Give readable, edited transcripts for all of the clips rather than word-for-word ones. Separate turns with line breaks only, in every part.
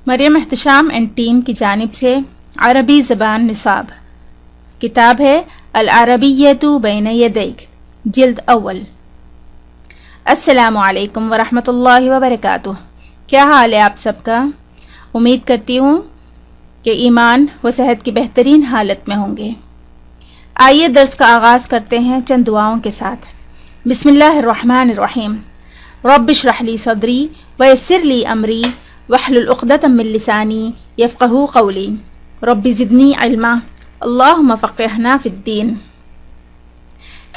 Maryam Ehtesham and team की जानिब से अरबी ज़बान निसाब किताब है अल अरबिय्यतु बैन यदैक जिल्द अव्वल। अस्सलामु अलैकुम वरहमतुल्लाहि वबरकातुह। क्या हाल है आप सबका? उम्मीद करती हूँ कि ईमान व सेहत की बेहतरीन हालत में होंगे। आइए दर्स का आगाज़ करते हैं चंद दुआओं के साथ। बिस्मिल्लाहिर्रहमानिर्रहीम। रब्बि इश्रह ली सदरी व यस्सिर ली अमरी वहलुल उक़दतम मिन लिसानी यफ़क़हू क़ौली। रब्बि ज़िदनी इल्मा अल्लाहुम्मा फ़क़्हिना फ़िद्दीन।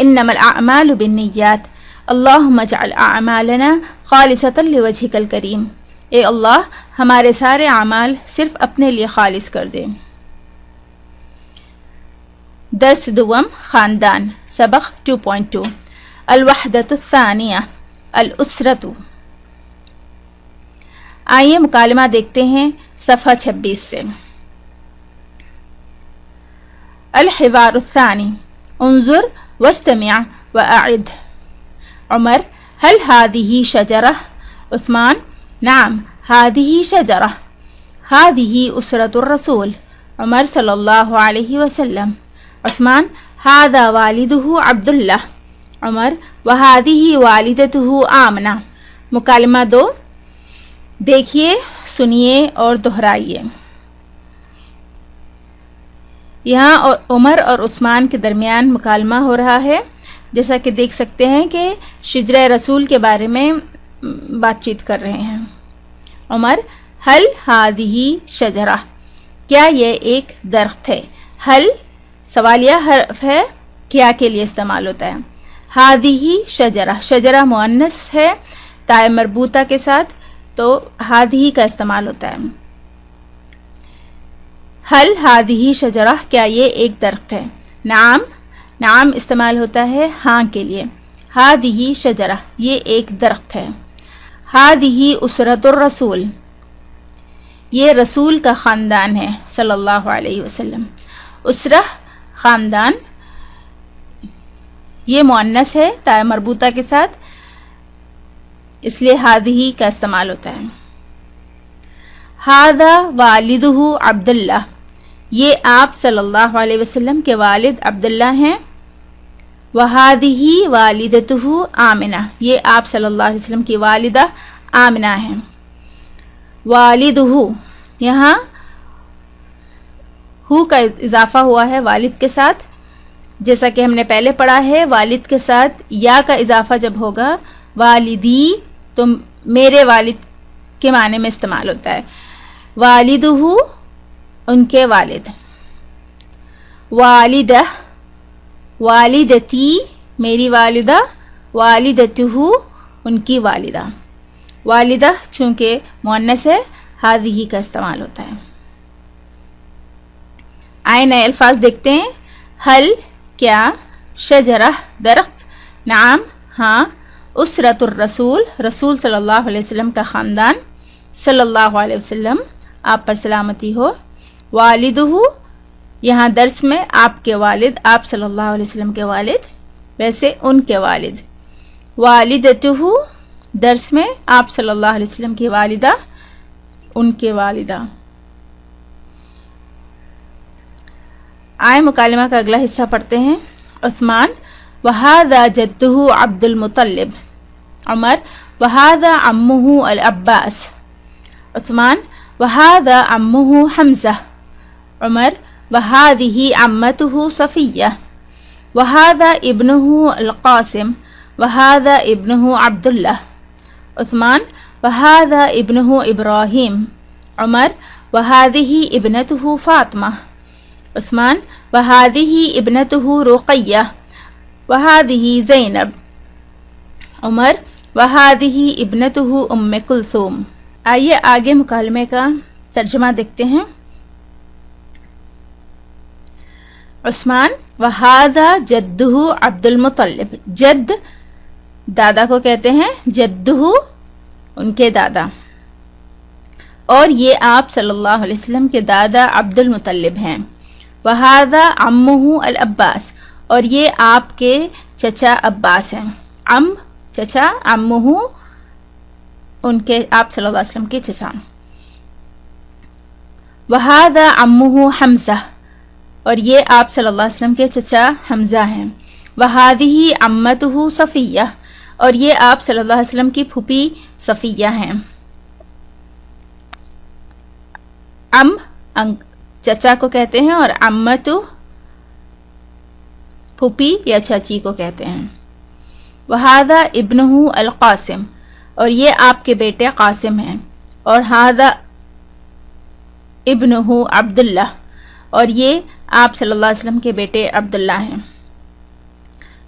इन्नमल अअमालु बिन्निय्यात अल्लाहुम्मा इजअल अअमालना ख़ालिसतन लिवजहिकल करीम। ए अल्लाह, हमारे सारे अमाल सिर्फ अपने लिए खालिस कर दे। दर्स दुवम ख़ानदान सबक़ 2.2 अल-वहदतु सानिया अल उसरतु। आइए मुकालमा देखते हैं सफ़हा 26 से। अल-हिवारु सानी उन्ज़ुर वस्तमिअ व अइद। उमर हल हादिही शजरह। उस्मान नाम हादिही शजरह। हादिही उसरतुर रसूल उमर सल्लल्लाहु अलैहि वसल्लम। उस्मान हादा वालिदुहु अब्दुल्लाह। उमर व हादिही वालिदतुहु आमना। मुकालमा 2, देखिए, सुनिए और दोहराइए। यहाँ और उमर और उस्मान के दरमियान मुकालमा हो रहा है। जैसा कि देख सकते हैं कि शिजरे रसूल के बारे में बातचीत कर रहे हैं। उमर हल हादिही शजरा, क्या ये एक दरख्त है? हल सवालिया हर्फ है, क्या के लिए इस्तेमाल होता है। हादिही शजरा, शजरा मुअन्नस है ताए मरबूता के साथ, तो हादिही का इस्तेमाल होता है। हल हादिही शजरा, क्या ये एक दरख्त है? नाम, नाम इस्तेमाल होता है हाँ के लिए। हादिही शजरा, ये एक दरख्त है। हादिही उसरतुर रसूल, ये रसूल का ख़ानदान है सल्लल्लाहु अलैहि वसल्लम। उसरा ख़ानदान, ये मुअन्नस है ताए मरबूता के साथ, इसलिए हादिही का इस्तेमाल होता है। हादा वालिदुहु अब्दुल्लाह, ये आप सल्लल्लाहु अलैहि वसल्लम के वालिद अब्दुल्ला हैं। वहादिही वालिदतुहु आमिना, ये आप सल्लल्लाहु अलैहि वसल्लम की वालिदा आमिना हैं। वालिदुहु, यहाँ हु का इजाफा हुआ है वालिद के साथ। जैसा कि हमने पहले पढ़ा है, वालिद के साथ या का इजाफा जब होगा वालिदी, तो मेरे वालिद के माने में इस्तेमाल होता है। वालिदुहु, उनके वालिद। वालिदा, वालिदती, मेरी वालिदा। वालिदतुहु, उनकी वालिदा। वालिदा चूँकि मुअन्नस है, हादिही का इस्तेमाल होता है। आए नए अल्फाज देखते हैं। हल क्या, शजरा दरख्त, नाम हाँ, उसरतुर रसूल, रसूल सल्लल्लाहु अलैहि वसल्लम का ख़ानदान, सल्लल्लाहु अलैहि वसल्लम आप पर सलामती हो। वालिदुहु, यहाँ दर्स में आपके वालिद, आप सल्लल्लाहु अलैहि वसल्लम के वालिद, वैसे उनके वालिद। वालिदतुहु, दर्स में आप सल्लल्लाहु अलैहि वसल्लम की वालिदा, उनके वालिदा। आए मुकालमा का अगला हिस्सा पढ़ते हैं। उस्मान वहादा जद्दुहु अब्दुल मुत्तलिब। उमर वहादा अम्मुहु अल अब्बास। उस्मान वहादा अम्मुहु हमज़ा। उमर वहादिही अम्मतुहु सफ़िया। वहादा इब्नुहु अल क़ासिम। वहादा इब्नुहु अब्दुल्लाह। उस्मान वहादा इब्नुहु इब्राहीम। उमर वहादिही इब्नतुहु फ़ातिमा। उस्मान वहादिही इब्नतुहु रुक़य्या। वहादिही ज़ैनब। उमर वहादिही इब्नतुहु उम्मे कुलसूम। आइए आगे मुकालमे का तर्जमा देखते हैं। उस्मान वहादा जद्दुहु अब्दुल मुत्तलिब। जद्द दादा को कहते हैं, जद्दुहु उनके दादा, और ये आप सल्लल्लाहु अलैहि वसल्लम के दादा अब्दुल मुत्तलिब हैं। वहादा अम्मुहु अल अब्बास, और ये आपके चचा अब्बास हैं। अम चचा, अम्मुहु उनके आप सल्लल्लाहु अलैहि वसल्लम के चचा। وہذا عمہ حمزہ، اور یہ آپ صلی اللہ علیہ وسلم کے چچا حمزہ ہیں. وہذہ عمتہ صفیہ، اور یہ آپ صلی اللہ علیہ وسلم کی پھوپھی صفیہ ہیں. چچا کو کہتے ہیں اور عمتو پھوپھی یا چاچی کو کہتے ہیں. وہذا ابنہ القاسم، اور یہ آپ کے بیٹے قاسم ہیں. اور ہذا ابنہ عبداللہ، اور یہ آپ صلی اللہ علیہ وسلم کے بیٹے عبداللہ ہیں.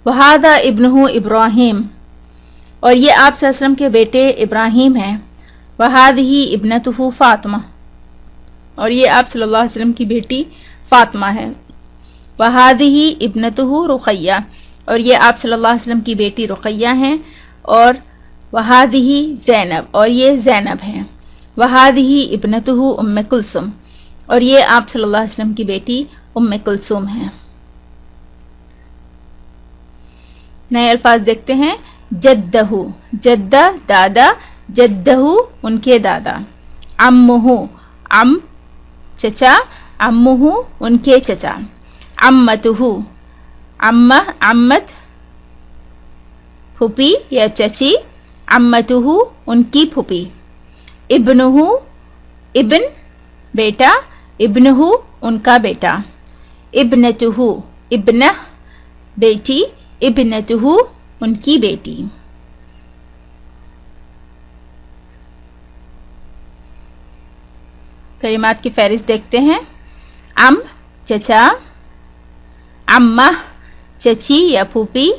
وہذا ابنہ ابراہیم، اور یہ آپ صلی اللہ علیہ وسلم کے بیٹے ابراہیم ہیں. وہذہ ابنتہ فاطمہ، اور یہ آپ صلی اللہ علیہ وسلم کی بیٹی فاطمہ ہے. وہذہ ابنتہ رقیہ، اور یہ آپ صلی اللہ علیہ وسلم کی بیٹی رقیہ ہیں. اور وہذہ زینب، اور یہ زینب ہیں. وہذہ ابنتہ ام کلثوم، اور یہ آپ صلی اللہ علیہ وسلم کی بیٹی ام کلثوم ہیں. نئے الفاظ دیکھتے ہیں. جدہ، جدہ دادا، جدہ ان کے دادا. عمہ، عم چچا، عمہ ان کے چچا. عمتہ، عمہ عمت پھوپھی یا چچی. عمتہ ان کی پھوپھی. ابنہ ابن بیٹا، ابنہ ان کا بیٹا. ابنتہ ابنہ بیٹی، ابنتہ ان کی بیٹی. کلمات کی فہرست دیکھتے ہیں. عم چچا، عمہ چچی یا پھوپھی.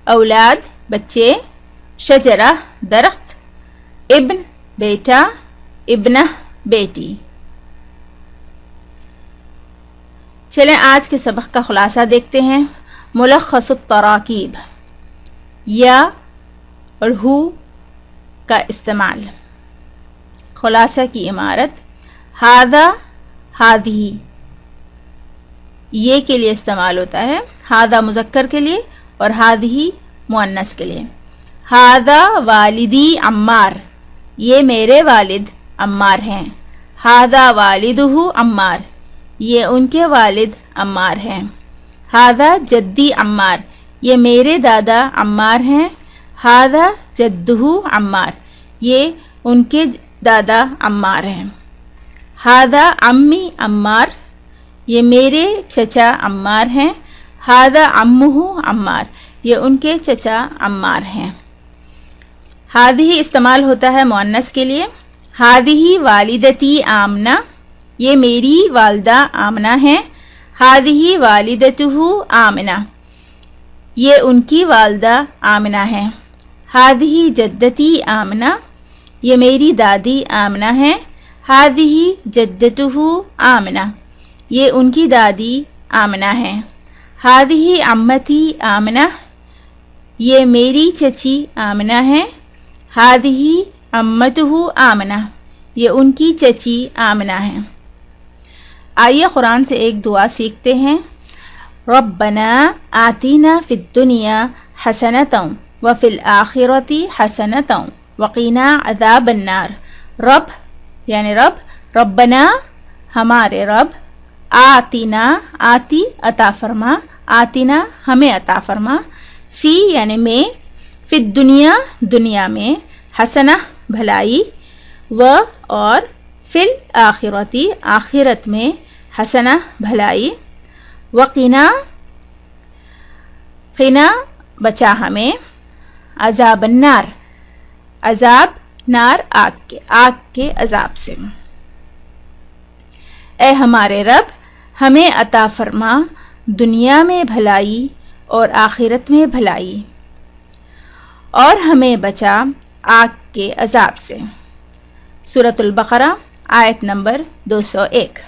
اولاد بچے. شجرہ درخت. ابن بیٹا، ابنہ بیٹی. چلیں آج کے سبق کا خلاصہ دیکھتے ہیں. ملخص التراکیب، یا اور ہو کا استعمال. خلاصہ کی عمارت. ہذا ہذہ یہ کے لیے استعمال ہوتا ہے. ہذا مذکر کے لیے اور ہذہ مؤنث کے لیے. ہذا والدی عمار، یہ میرے والد عمار ہیں. ہذا والدہ عمار، یہ ان کے والد عمار ہیں. ہذا جدی عمار، یہ میرے دادا عمار ہیں. ہذا جدہ عمار، یہ ان کے دادا عمار ہیں. ہذا عمی عمار، یہ میرے چچا عمار ہیں. ہذا عمہ عمار، یہ ان کے چچا عمار ہیں. ہذہ استعمال ہوتا ہے مؤنث کے لیے. ہذہ والدتی آمنہ، یہ میری والدہ آمنہ ہیں. ہذہ والدتہ آمنہ، یہ ان کی والدہ آمنہ ہیں. ہذہ جدتی آمنہ، یہ میری دادی آمنہ ہیں. ہذہ جدتہ آمنہ، یہ ان کی دادی آمنہ ہیں. ہذہ عمتی آمنہ، یہ میری چچی آمنہ ہیں. ہذہ عمتہ آمنہ، یہ ان کی چچی آمنہ ہیں. آئیے قرآن سے ایک دعا سیکھتے ہیں. ربنا آتینا فی الدنیا حسنۃ وفی الآخرۃ حسنۃ وقنا عذاب النار. رب یعنی رب، ربنا ہمارے رب. آتینا آتی عطا فرما، آتینا ہمیں عطا فرما. فی یعنی میں، فی الدنیا دنیا میں، حسنہ بھلائی، و اور فی الآخرۃ آخرت میں، حسنہ بھلائی. وقنا قنا بچا ہمیں، عذاب النار عذاب، نار آگ کے عذاب سے. اے ہمارے رب ہمیں عطا فرما دنیا میں بھلائی اور آخرت میں بھلائی، اور ہمیں بچا آگ کے عذاب سے. سورۃ البقرہ آیت نمبر 201.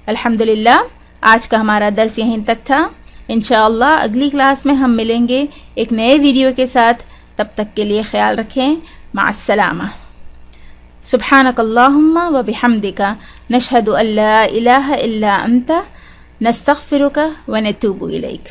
الحمدللہ آج کا ہمارا درس یہیں تک تھا. انشاءاللہ اگلی کلاس میں ہم ملیں گے ایک نئے ویڈیو کے ساتھ. تب تک کے لیے خیال رکھیں. مع السلامہ. سبحانک اللہم و بحمدک نشہد ان لا الہ الا انت نستغفرک و نتوب الیک.